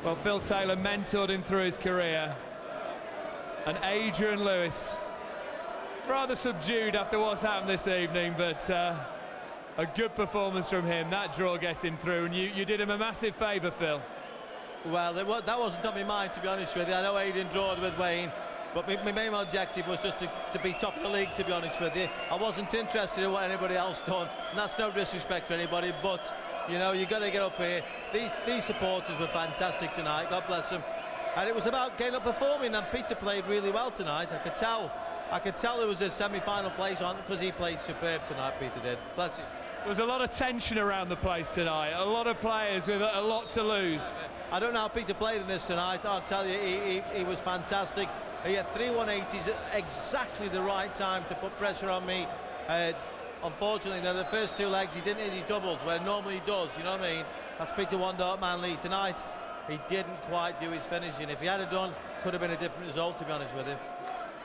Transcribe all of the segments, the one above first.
Well, Phil Taylor mentored him through his career. And Adrian Lewis, rather subdued after what's happened this evening, but a good performance from him. That draw gets him through, and you did him a massive favour, Phil. Well, that wasn't on my mind, to be honest with you. I know Adrian drawed with Wayne, but my main objective was just to be top of the league, to be honest with you. I wasn't interested in what anybody else done, and that's no disrespect to anybody, but you know, you've got to get up here. These supporters were fantastic tonight, God bless them. And it was about getting up performing, and Peter played really well tonight. I could tell there was a semi-final place on, because he played superb tonight, Peter did. Bless him. There was a lot of tension around the place tonight, a lot of players with a lot to lose. I don't know how Peter played in this tonight. I'll tell you, he was fantastic. He had 3 180s at exactly the right time to put pressure on me. Unfortunately, the first 2 legs he didn't hit his doubles, where normally he does, you know what I mean? That's Peter Wonder at Manley. Tonight, he didn't quite do his finishing. If he had it done, could have been a different result, to be honest with you.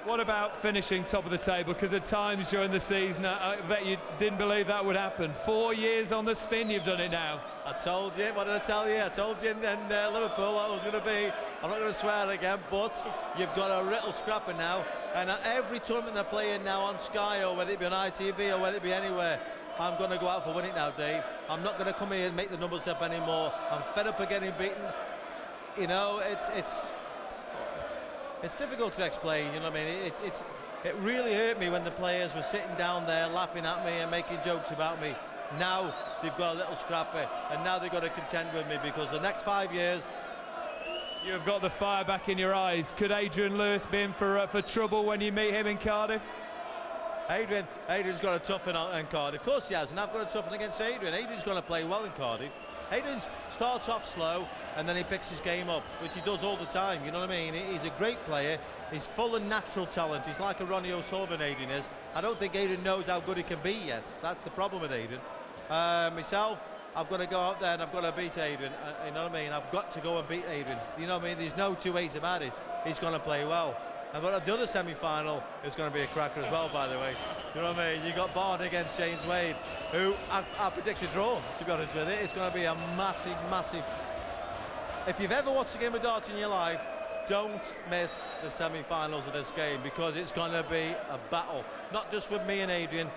What about finishing top of the table? Because at times during the season, I bet you didn't believe that would happen. 4 years on the spin, you've done it now. I told you, what did I tell you? I told you in Liverpool what it was going to be. I'm not going to swear again, but you've got a little scrapper now. And at every tournament they're playing now on Sky, or whether it be on ITV, or whether it be anywhere, I'm going to go out for winning now, Dave. I'm not going to come here and make the numbers up anymore. I'm fed up of getting beaten. You know, it's difficult to explain, you know what I mean? It really hurt me when the players were sitting down there laughing at me and making jokes about me. Now they've got a little scrapper, and now they've got to contend with me, because the next 5 years... You've got the fire back in your eyes. Could Adrian Lewis be in for trouble when you meet him in Cardiff? Adrian's got a toughen in Cardiff. Of course he has, and I've got a toughen against Adrian. Adrian's going to play well in Cardiff. Adrian starts off slow and then he picks his game up, which he does all the time, you know what I mean? He's a great player. He's full of natural talent. He's like a Ronnie O'Sullivan, Adrian is. I don't think Adrian knows how good he can be yet. That's the problem with Adrian. Myself, I've got to go out there and I've got to beat Adrian. You know what I mean? I've got to go and beat Adrian. You know what I mean? There's no 2 ways about it. He's going to play well. And but the other semi-final is going to be a cracker as well, by the way. You know what I mean? You got Barn against James Wade, who I predict a draw, to be honest with you. It's going to be a massive, massive... If you've ever watched a game of darts in your life, don't miss the semi-finals of this game, because it's going to be a battle. Not just with me and Adrian,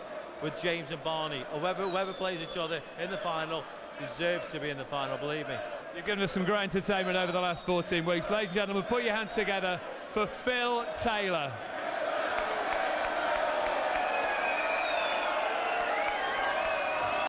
with James and Barney, or whoever plays each other in the final deserves to be in the final, believe me. You've given us some great entertainment over the last 14 weeks. Ladies and gentlemen, put your hands together for Phil Taylor.